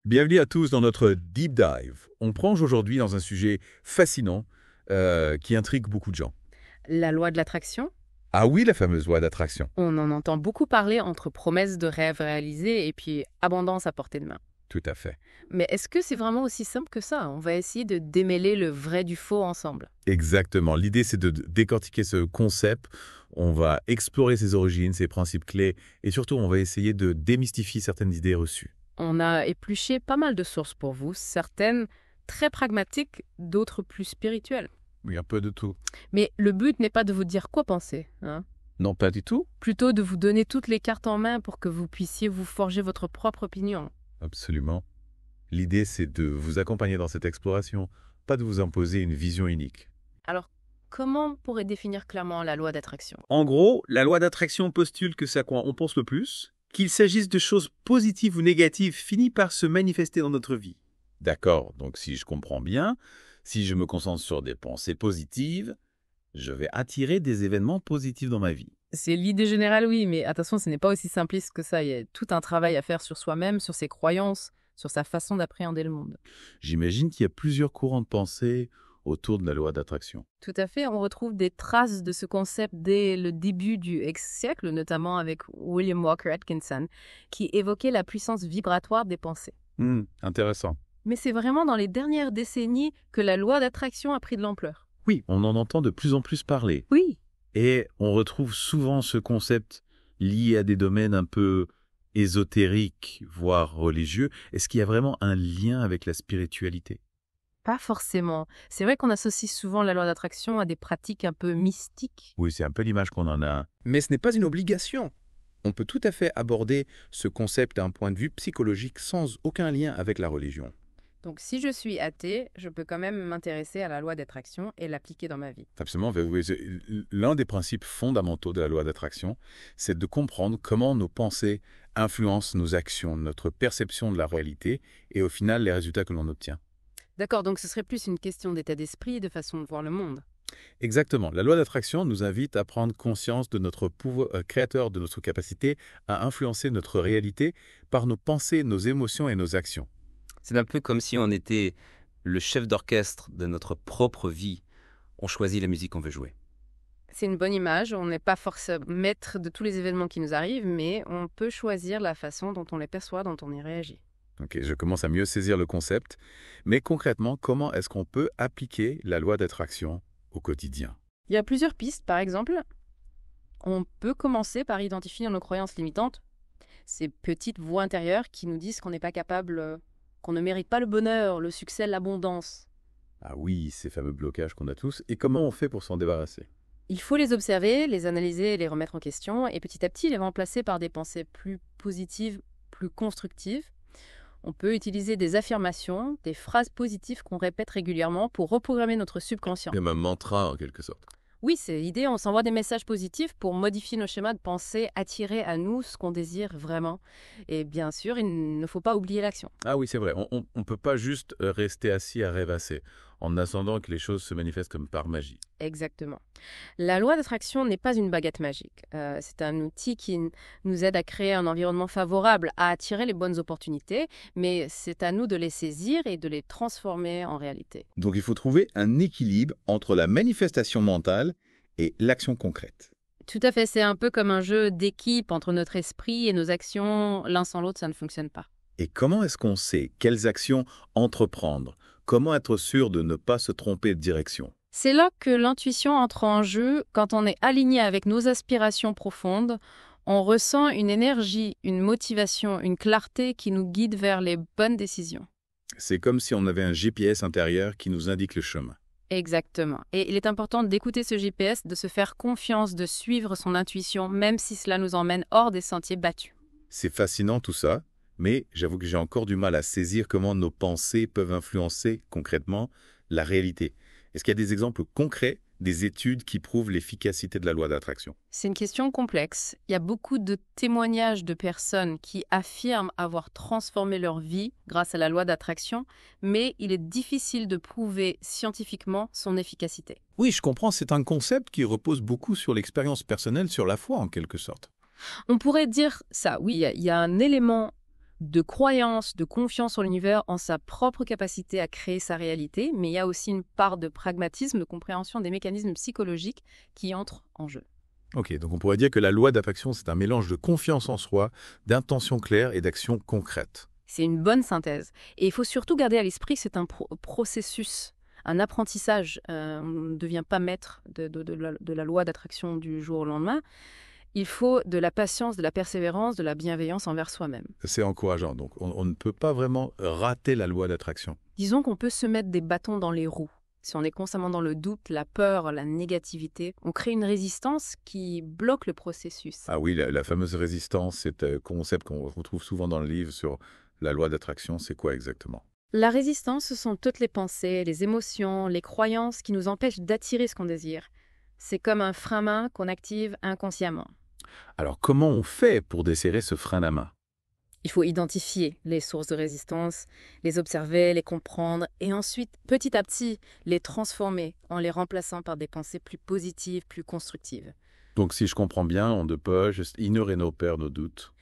Bienvenue à tous dans notre Deep Dive. On plonge aujourd'hui dans un sujet fascinant qui intrigue beaucoup de gens. La loi de l'attraction, Ah oui, la fameuse loi d'attraction. on en entend beaucoup parler entre promesses de rêves réalisés et puis abondance à portée de main. Tout à fait. Mais est-ce que c'est vraiment aussi simple que ça? On va essayer de démêler le vrai du faux ensemble. Exactement. L'idée, c'est de décortiquer ce concept. On va explorer ses origines, ses principes clés, et surtout, on va essayer de démystifier certaines idées reçues. On a épluché pas mal de sources pour vous, certaines très pragmatiques, d'autres plus spirituelles. Oui, un peu de tout. Mais le but n'est pas de vous dire quoi penser, hein? Non, pas du tout. Plutôt de vous donner toutes les cartes en main pour que vous puissiez vous forger votre propre opinion. Absolument. L'idée, c'est de vous accompagner dans cette exploration, pas de vous imposer une vision unique. Alors, comment on pourrait définir clairement la loi d'attraction? En gros, la loi d'attraction postule que c'est à quoi on pense le plus, qu'il s'agisse de choses positives ou négatives, finit par se manifester dans notre vie. D'accord, donc si je comprends bien, si je me concentre sur des pensées positives, je vais attirer des événements positifs dans ma vie. C'est l'idée générale, oui, mais attention, ce n'est pas aussi simpliste que ça. Il y a tout un travail à faire sur soi-même, sur ses croyances, sur sa façon d'appréhender le monde. J'imagine qu'il y a plusieurs courants de pensée autour de la loi d'attraction. Tout à fait, on retrouve des traces de ce concept dès le début du siècle, notamment avec William Walker Atkinson, qui évoquait la puissance vibratoire des pensées. Intéressant. Mais c'est vraiment dans les dernières décennies que la loi d'attraction a pris de l'ampleur. Oui, on en entend de plus en plus parler. Oui, Et on retrouve souvent ce concept lié à des domaines un peu ésotériques, voire religieux. Est-ce qu'il y a vraiment un lien avec la spiritualité? pas forcément. C'est vrai qu'on associe souvent la loi d'attraction à des pratiques un peu mystiques. Oui, c'est un peu l'image qu'on en a. Mais ce n'est pas une obligation. On peut tout à fait aborder ce concept d'un point de vue psychologique sans aucun lien avec la religion. Donc si je suis athée, je peux quand même m'intéresser à la loi d'attraction et l'appliquer dans ma vie. Absolument. Oui, l'un des principes fondamentaux de la loi d'attraction, c'est de comprendre comment nos pensées influencent nos actions, notre perception de la réalité et au final les résultats que l'on obtient. D'accord, donc ce serait plus une question d'état d'esprit et de façon de voir le monde. Exactement. La loi d'attraction nous invite à prendre conscience de notre pouvoir créateur, de notre capacité à influencer notre réalité par nos pensées, nos émotions et nos actions. C'est un peu comme si on était le chef d'orchestre de notre propre vie. On choisit la musique qu'on veut jouer. C'est une bonne image, on n'est pas forcément maître de tous les événements qui nous arrivent, mais on peut choisir la façon dont on les perçoit, dont on y réagit. Ok, je commence à mieux saisir le concept. Mais concrètement, comment est-ce qu'on peut appliquer la loi d'attraction au quotidien? Il y a plusieurs pistes, par exemple. On peut commencer par identifier nos croyances limitantes, ces petites voix intérieures qui nous disent qu'on n'est pas capable, qu'on ne mérite pas le bonheur, le succès, l'abondance. Ah oui, ces fameux blocages qu'on a tous. Et comment on fait pour s'en débarrasser? Il faut les observer, les analyser et les remettre en question, et petit à petit les remplacer par des pensées plus positives, plus constructives. On peut utiliser des affirmations, des phrases positives qu'on répète régulièrement pour reprogrammer notre subconscient. Comme un mantra en quelque sorte. Oui, c'est l'idée, on s'envoie des messages positifs pour modifier nos schémas de pensée, attirer à nous ce qu'on désire vraiment. Et bien sûr, il ne faut pas oublier l'action. Ah oui, c'est vrai. On ne peut pas juste rester assis à rêvasser en attendant que les choses se manifestent comme par magie. Exactement. La loi d'attraction n'est pas une baguette magique. C'est un outil qui nous aide à créer un environnement favorable, à attirer les bonnes opportunités, mais c'est à nous de les saisir et de les transformer en réalité. Donc il faut trouver un équilibre entre la manifestation mentale et l'action concrète. Tout à fait, c'est un peu comme un jeu d'équipe entre notre esprit et nos actions. L'un sans l'autre, ça ne fonctionne pas. Et comment est-ce qu'on sait quelles actions entreprendre? Comment être sûr de ne pas se tromper de direction? C'est là que l'intuition entre en jeu. Quand on est aligné avec nos aspirations profondes, on ressent une énergie, une motivation, une clarté qui nous guide vers les bonnes décisions. C'est comme si on avait un GPS intérieur qui nous indique le chemin. Exactement. Et il est important d'écouter ce GPS, de se faire confiance, de suivre son intuition, même si cela nous emmène hors des sentiers battus. C'est fascinant tout ça, mais j'avoue que j'ai encore du mal à saisir comment nos pensées peuvent influencer concrètement la réalité. Est-ce qu'il y a des exemples concrets, des études qui prouvent l'efficacité de la loi d'attraction? C'est une question complexe. Il y a beaucoup de témoignages de personnes qui affirment avoir transformé leur vie grâce à la loi d'attraction, mais il est difficile de prouver scientifiquement son efficacité. Oui, je comprends, c'est un concept qui repose beaucoup sur l'expérience personnelle, sur la foi en quelque sorte. On pourrait dire ça, oui, il y a un élément de croyance, de confiance en l'univers, en sa propre capacité à créer sa réalité, mais il y a aussi une part de pragmatisme, de compréhension des mécanismes psychologiques qui entrent en jeu. Ok, donc on pourrait dire que la loi d'attraction, c'est un mélange de confiance en soi, d'intentions claires et d'actions concrètes. C'est une bonne synthèse. Et il faut surtout garder à l'esprit que c'est un processus, un apprentissage. On ne devient pas maître de la loi d'attraction du jour au lendemain. Il faut de la patience, de la persévérance, de la bienveillance envers soi-même. C'est encourageant, donc on ne peut pas vraiment rater la loi d'attraction. Disons qu'on peut se mettre des bâtons dans les roues. Si on est constamment dans le doute, la peur, la négativité, on crée une résistance qui bloque le processus. Ah oui, la fameuse résistance, c'est un concept qu'on retrouve souvent dans le livre sur la loi d'attraction, c'est quoi exactement? La résistance, ce sont toutes les pensées, les émotions, les croyances qui nous empêchent d'attirer ce qu'on désire. C'est comme un frein à main qu'on active inconsciemment. Alors comment on fait pour desserrer ce frein à main? Il faut identifier les sources de résistance, les observer, les comprendre et ensuite, petit à petit, les transformer en les remplaçant par des pensées plus positives, plus constructives. Donc si je comprends bien, on ne peut pas juste ignorer nos peurs, nos doutes.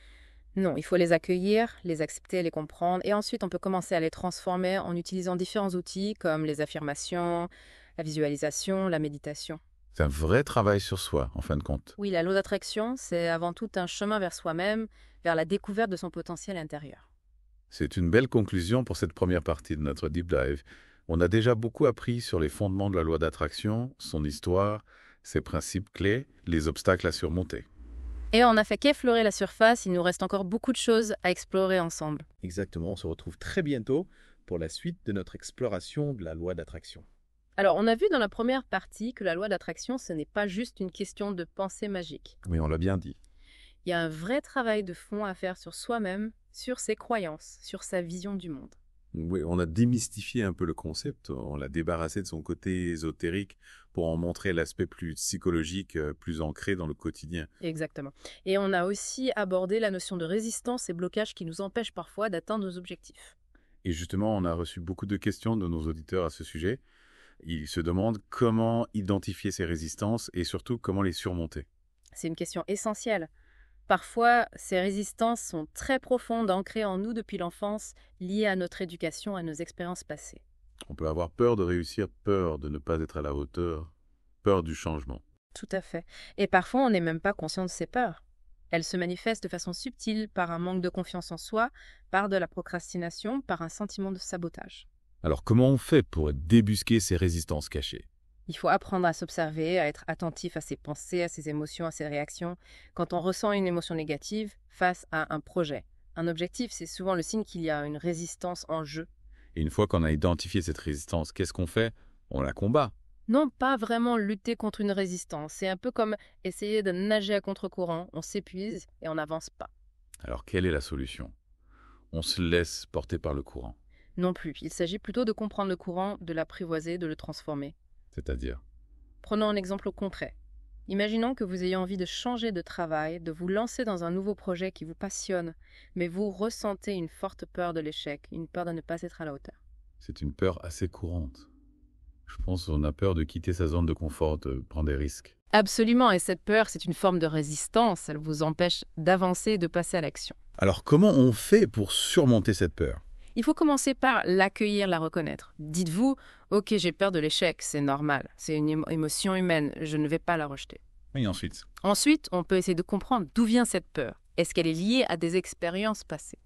Non, il faut les accueillir, les accepter, les comprendre et ensuite on peut commencer à les transformer en utilisant différents outils comme les affirmations, la visualisation, la méditation. C'est un vrai travail sur soi, en fin de compte. Oui, la loi d'attraction, c'est avant tout un chemin vers soi-même, vers la découverte de son potentiel intérieur. C'est une belle conclusion pour cette première partie de notre Deep Dive. On a déjà beaucoup appris sur les fondements de la loi d'attraction, son histoire, ses principes clés, les obstacles à surmonter. Et on n'a fait qu'effleurer la surface, il nous reste encore beaucoup de choses à explorer ensemble. Exactement, on se retrouve très bientôt pour la suite de notre exploration de la loi d'attraction. Alors, on a vu dans la première partie que la loi d'attraction, ce n'est pas juste une question de pensée magique. Oui, on l'a bien dit. Il y a un vrai travail de fond à faire sur soi-même, sur ses croyances, sur sa vision du monde. Oui, on a démystifié un peu le concept, on l'a débarrassé de son côté ésotérique pour en montrer l'aspect plus psychologique, plus ancré dans le quotidien. Exactement. Et on a aussi abordé la notion de résistance et blocage qui nous empêchent parfois d'atteindre nos objectifs. Et justement, on a reçu beaucoup de questions de nos auditeurs à ce sujet. Ils se demandent comment identifier ces résistances et surtout comment les surmonter. C'est une question essentielle. Parfois, ces résistances sont très profondes, ancrées en nous depuis l'enfance, liées à notre éducation, à nos expériences passées. On peut avoir peur de réussir, peur de ne pas être à la hauteur, peur du changement. Tout à fait. Et parfois, on n'est même pas conscient de ces peurs. Elles se manifestent de façon subtile par un manque de confiance en soi, par de la procrastination, par un sentiment de sabotage. Alors comment on fait pour débusquer ces résistances cachées? Il faut apprendre à s'observer, à être attentif à ses pensées, à ses émotions, à ses réactions. Quand on ressent une émotion négative face à un projet, un objectif, c'est souvent le signe qu'il y a une résistance en jeu. Et une fois qu'on a identifié cette résistance, qu'est-ce qu'on fait? On la combat. Non, pas vraiment lutter contre une résistance. C'est un peu comme essayer de nager à contre-courant. On s'épuise et on n'avance pas. Alors quelle est la solution? On se laisse porter par le courant. Non plus. Il s'agit plutôt de comprendre le courant, de l'apprivoiser, de le transformer. C'est-à-dire? Prenons un exemple concret. Imaginons que vous ayez envie de changer de travail, de vous lancer dans un nouveau projet qui vous passionne, mais vous ressentez une forte peur de l'échec, une peur de ne pas être à la hauteur. C'est une peur assez courante. Je pense qu'on a peur de quitter sa zone de confort, de prendre des risques. Absolument, et cette peur, c'est une forme de résistance. Elle vous empêche d'avancer et de passer à l'action. Alors comment on fait pour surmonter cette peur? Il faut commencer par l'accueillir, la reconnaître. Dites-vous, ok, j'ai peur de l'échec, c'est normal, c'est une émotion humaine, je ne vais pas la rejeter. Et ensuite? Ensuite, on peut essayer de comprendre d'où vient cette peur. Est-ce qu'elle est liée à des expériences passées,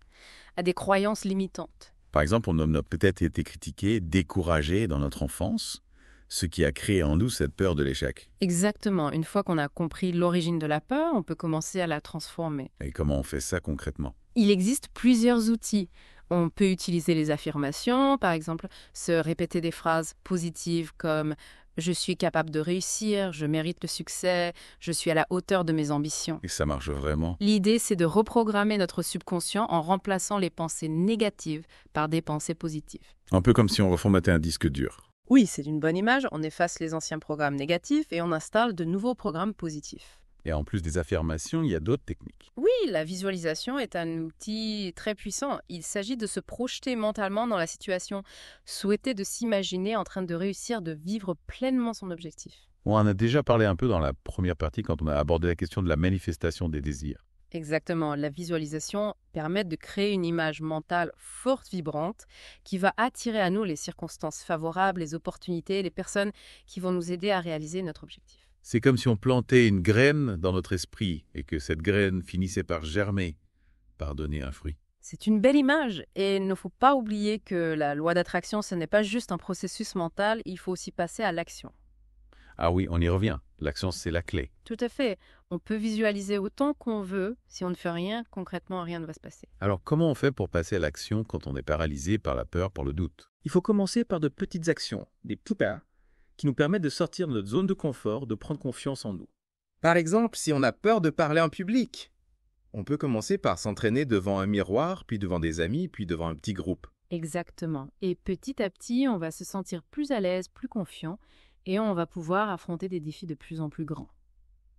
à des croyances limitantes? Par exemple, on a peut-être été critiqué, découragé dans notre enfance, ce qui a créé en nous cette peur de l'échec. Exactement. Une fois qu'on a compris l'origine de la peur, on peut commencer à la transformer. Et comment on fait ça concrètement? Il existe plusieurs outils. On peut utiliser les affirmations, par exemple, se répéter des phrases positives comme « je suis capable de réussir »,« je mérite le succès »,« je suis à la hauteur de mes ambitions ». Et ça marche vraiment? L'idée, c'est de reprogrammer notre subconscient en remplaçant les pensées négatives par des pensées positives. Un peu comme si on reformatait un disque dur. Oui, c'est une bonne image. On efface les anciens programmes négatifs et on installe de nouveaux programmes positifs. Et en plus des affirmations, il y a d'autres techniques. Oui, la visualisation est un outil très puissant. Il s'agit de se projeter mentalement dans la situation, souhaiter de s'imaginer en train de réussir, de vivre pleinement son objectif. On en a déjà parlé un peu dans la première partie quand on a abordé la question de la manifestation des désirs. Exactement, la visualisation permet de créer une image mentale forte, vibrante, qui va attirer à nous les circonstances favorables, les opportunités, les personnes qui vont nous aider à réaliser notre objectif. C'est comme si on plantait une graine dans notre esprit et que cette graine finissait par germer, par donner un fruit. C'est une belle image et il ne faut pas oublier que la loi d'attraction, ce n'est pas juste un processus mental, il faut aussi passer à l'action. Ah oui, on y revient. L'action, c'est la clé. Tout à fait. On peut visualiser autant qu'on veut. Si on ne fait rien, concrètement, rien ne va se passer. Alors, comment on fait pour passer à l'action quand on est paralysé par la peur, par le doute? Il faut commencer par de petites actions, des petits pas, qui nous permettent de sortir de notre zone de confort, de prendre confiance en nous. Par exemple, si on a peur de parler en public, on peut commencer par s'entraîner devant un miroir, puis devant des amis, puis devant un petit groupe. Exactement. Et petit à petit, on va se sentir plus à l'aise, plus confiant, et on va pouvoir affronter des défis de plus en plus grands.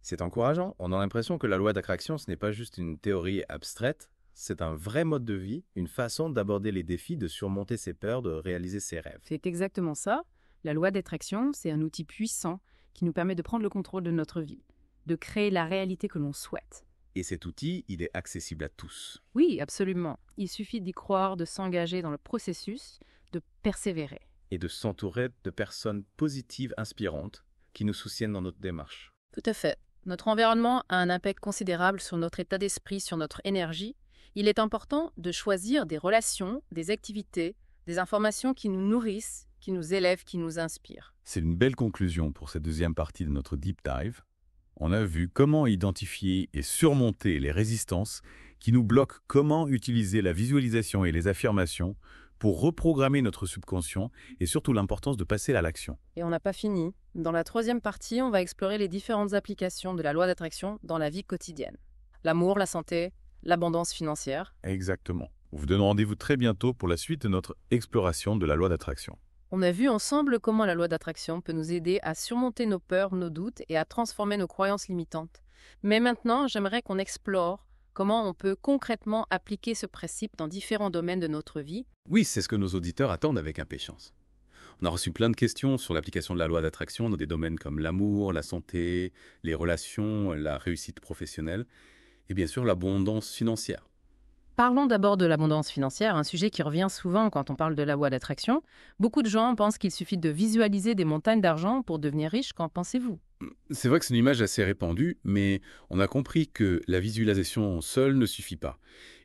C'est encourageant. On a l'impression que la loi d'attraction, ce n'est pas juste une théorie abstraite, c'est un vrai mode de vie, une façon d'aborder les défis, de surmonter ses peurs, de réaliser ses rêves. C'est exactement ça. La loi d'attraction, c'est un outil puissant qui nous permet de prendre le contrôle de notre vie, de créer la réalité que l'on souhaite. Et cet outil, il est accessible à tous. Oui, absolument. Il suffit d'y croire, de s'engager dans le processus, de persévérer. Et de s'entourer de personnes positives, inspirantes, qui nous soutiennent dans notre démarche. Tout à fait. Notre environnement a un impact considérable sur notre état d'esprit, sur notre énergie. Il est important de choisir des relations, des activités, des informations qui nous nourrissent, qui nous élèvent, qui nous inspirent. C'est une belle conclusion pour cette deuxième partie de notre Deep Dive. On a vu comment identifier et surmonter les résistances qui nous bloquent, comment utiliser la visualisation et les affirmations pour reprogrammer notre subconscient et surtout l'importance de passer à l'action. Et on n'a pas fini. Dans la troisième partie, on va explorer les différentes applications de la loi d'attraction dans la vie quotidienne. L'amour, la santé, l'abondance financière. Exactement. On vous donne rendez-vous très bientôt pour la suite de notre exploration de la loi d'attraction. On a vu ensemble comment la loi d'attraction peut nous aider à surmonter nos peurs, nos doutes et à transformer nos croyances limitantes. Mais maintenant, j'aimerais qu'on explore comment on peut concrètement appliquer ce principe dans différents domaines de notre vie. Oui, c'est ce que nos auditeurs attendent avec impatience. On a reçu plein de questions sur l'application de la loi d'attraction dans des domaines comme l'amour, la santé, les relations, la réussite professionnelle et bien sûr l'abondance financière. Parlons d'abord de l'abondance financière, un sujet qui revient souvent quand on parle de la loi d'attraction. Beaucoup de gens pensent qu'il suffit de visualiser des montagnes d'argent pour devenir riche. Qu'en pensez-vous ? C'est vrai que c'est une image assez répandue, mais on a compris que la visualisation seule ne suffit pas.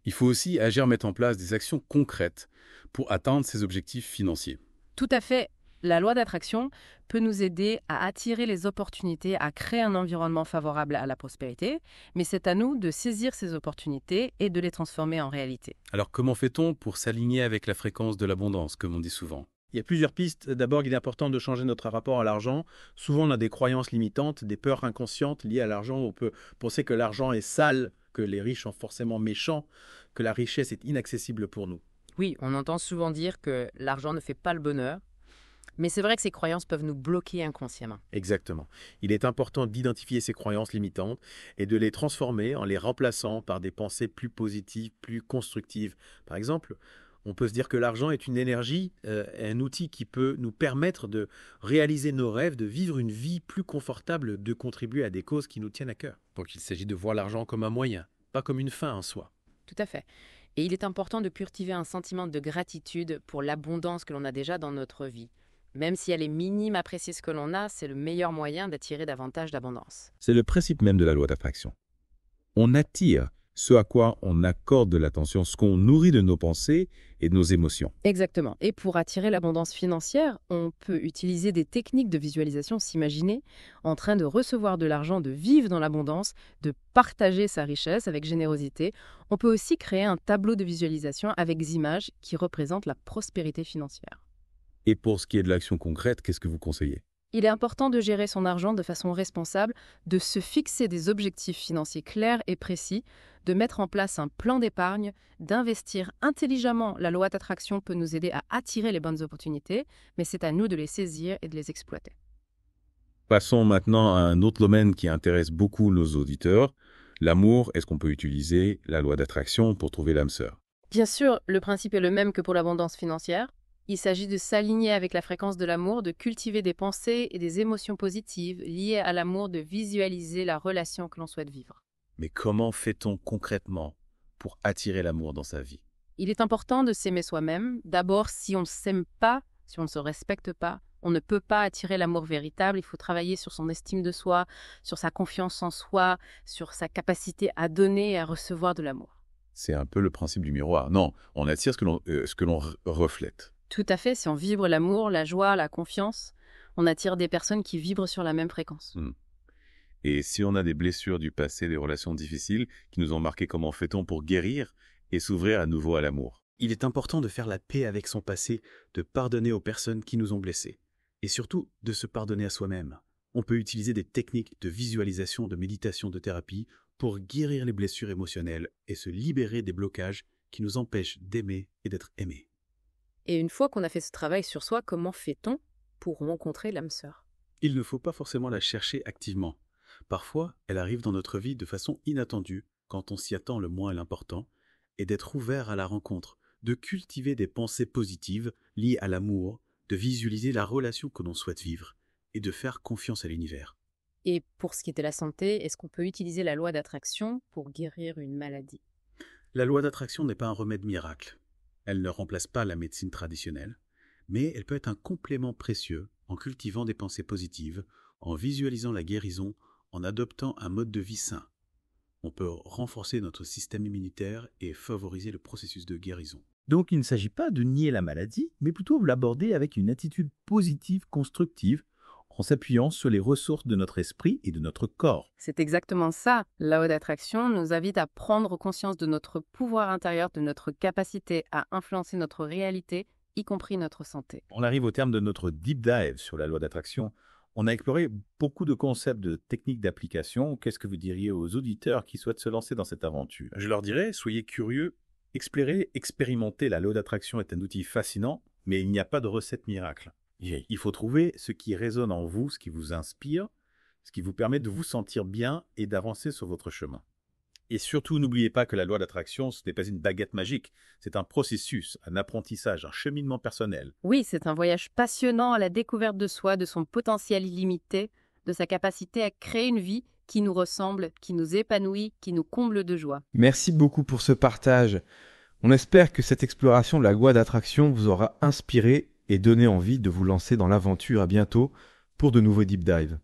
Il faut aussi agir, mettre en place des actions concrètes pour atteindre ces objectifs financiers. Tout à fait. La loi d'attraction peut nous aider à attirer les opportunités, à créer un environnement favorable à la prospérité, mais c'est à nous de saisir ces opportunités et de les transformer en réalité. Alors comment fait-on pour s'aligner avec la fréquence de l'abondance, comme on dit souvent ? Il y a plusieurs pistes. D'abord, il est important de changer notre rapport à l'argent. Souvent, on a des croyances limitantes, des peurs inconscientes liées à l'argent. On peut penser que l'argent est sale, que les riches sont forcément méchants, que la richesse est inaccessible pour nous. Oui, on entend souvent dire que l'argent ne fait pas le bonheur, mais c'est vrai que ces croyances peuvent nous bloquer inconsciemment. Exactement. Il est important d'identifier ces croyances limitantes et de les transformer en les remplaçant par des pensées plus positives, plus constructives. Par exemple, on peut se dire que l'argent est une énergie, un outil qui peut nous permettre de réaliser nos rêves, de vivre une vie plus confortable, de contribuer à des causes qui nous tiennent à cœur. Donc il s'agit de voir l'argent comme un moyen, pas comme une fin en soi. Tout à fait. Et il est important de cultiver un sentiment de gratitude pour l'abondance que l'on a déjà dans notre vie. Même si elle est minime, apprécier ce que l'on a, c'est le meilleur moyen d'attirer davantage d'abondance. C'est le principe même de la loi d'attraction. On attire ce à quoi on accorde de l'attention, ce qu'on nourrit de nos pensées et de nos émotions. Exactement. Et pour attirer l'abondance financière, on peut utiliser des techniques de visualisation, s'imaginer en train de recevoir de l'argent, de vivre dans l'abondance, de partager sa richesse avec générosité. On peut aussi créer un tableau de visualisation avec des images qui représentent la prospérité financière. Et pour ce qui est de l'action concrète, qu'est-ce que vous conseillez ? Il est important de gérer son argent de façon responsable, de se fixer des objectifs financiers clairs et précis, de mettre en place un plan d'épargne, d'investir intelligemment. La loi d'attraction peut nous aider à attirer les bonnes opportunités, mais c'est à nous de les saisir et de les exploiter. Passons maintenant à un autre domaine qui intéresse beaucoup nos auditeurs. L'amour, est-ce qu'on peut utiliser la loi d'attraction pour trouver l'âme sœur ? Bien sûr, le principe est le même que pour l'abondance financière. Il s'agit de s'aligner avec la fréquence de l'amour, de cultiver des pensées et des émotions positives liées à l'amour, de visualiser la relation que l'on souhaite vivre. Mais comment fait-on concrètement pour attirer l'amour dans sa vie? Il est important de s'aimer soi-même. D'abord, si on ne s'aime pas, si on ne se respecte pas, on ne peut pas attirer l'amour véritable. Il faut travailler sur son estime de soi, sur sa confiance en soi, sur sa capacité à donner et à recevoir de l'amour. C'est un peu le principe du miroir. Non, on attire ce que l'on reflète. Tout à fait, si on vibre l'amour, la joie, la confiance, on attire des personnes qui vibrent sur la même fréquence. Et si on a des blessures du passé, des relations difficiles qui nous ont marqué, comment fait-on pour guérir et s'ouvrir à nouveau à l'amour? Il est important de faire la paix avec son passé, de pardonner aux personnes qui nous ont blessés, et surtout de se pardonner à soi-même. On peut utiliser des techniques de visualisation, de méditation, de thérapie pour guérir les blessures émotionnelles et se libérer des blocages qui nous empêchent d'aimer et d'être aimés. Et une fois qu'on a fait ce travail sur soi, comment fait-on pour rencontrer l'âme sœur? Il ne faut pas forcément la chercher activement. Parfois, elle arrive dans notre vie de façon inattendue, quand on s'y attend le moins l'important, et d'être ouvert à la rencontre, de cultiver des pensées positives liées à l'amour, de visualiser la relation que l'on souhaite vivre, et de faire confiance à l'univers. Et pour ce qui est de la santé, est-ce qu'on peut utiliser la loi d'attraction pour guérir une maladie? La loi d'attraction n'est pas un remède miracle. Elle ne remplace pas la médecine traditionnelle, mais elle peut être un complément précieux en cultivant des pensées positives, en visualisant la guérison, en adoptant un mode de vie sain. On peut renforcer notre système immunitaire et favoriser le processus de guérison. Donc il ne s'agit pas de nier la maladie, mais plutôt de l'aborder avec une attitude positive, constructive, en s'appuyant sur les ressources de notre esprit et de notre corps. C'est exactement ça. La loi d'attraction nous invite à prendre conscience de notre pouvoir intérieur, de notre capacité à influencer notre réalité, y compris notre santé. On arrive au terme de notre deep dive sur la loi d'attraction. On a exploré beaucoup de concepts, de techniques d'application. Qu'est-ce que vous diriez aux auditeurs qui souhaitent se lancer dans cette aventure? Je leur dirais, soyez curieux, explorez, expérimentez. La loi d'attraction est un outil fascinant, mais il n'y a pas de recette miracle. Il faut trouver ce qui résonne en vous, ce qui vous inspire, ce qui vous permet de vous sentir bien et d'avancer sur votre chemin. Et surtout, n'oubliez pas que la loi d'attraction, ce n'est pas une baguette magique. C'est un processus, un apprentissage, un cheminement personnel. Oui, c'est un voyage passionnant à la découverte de soi, de son potentiel illimité, de sa capacité à créer une vie qui nous ressemble, qui nous épanouit, qui nous comble de joie. Merci beaucoup pour ce partage. On espère que cette exploration de la loi d'attraction vous aura inspiré et donné envie de vous lancer dans l'aventure. À bientôt pour de nouveaux deep dives.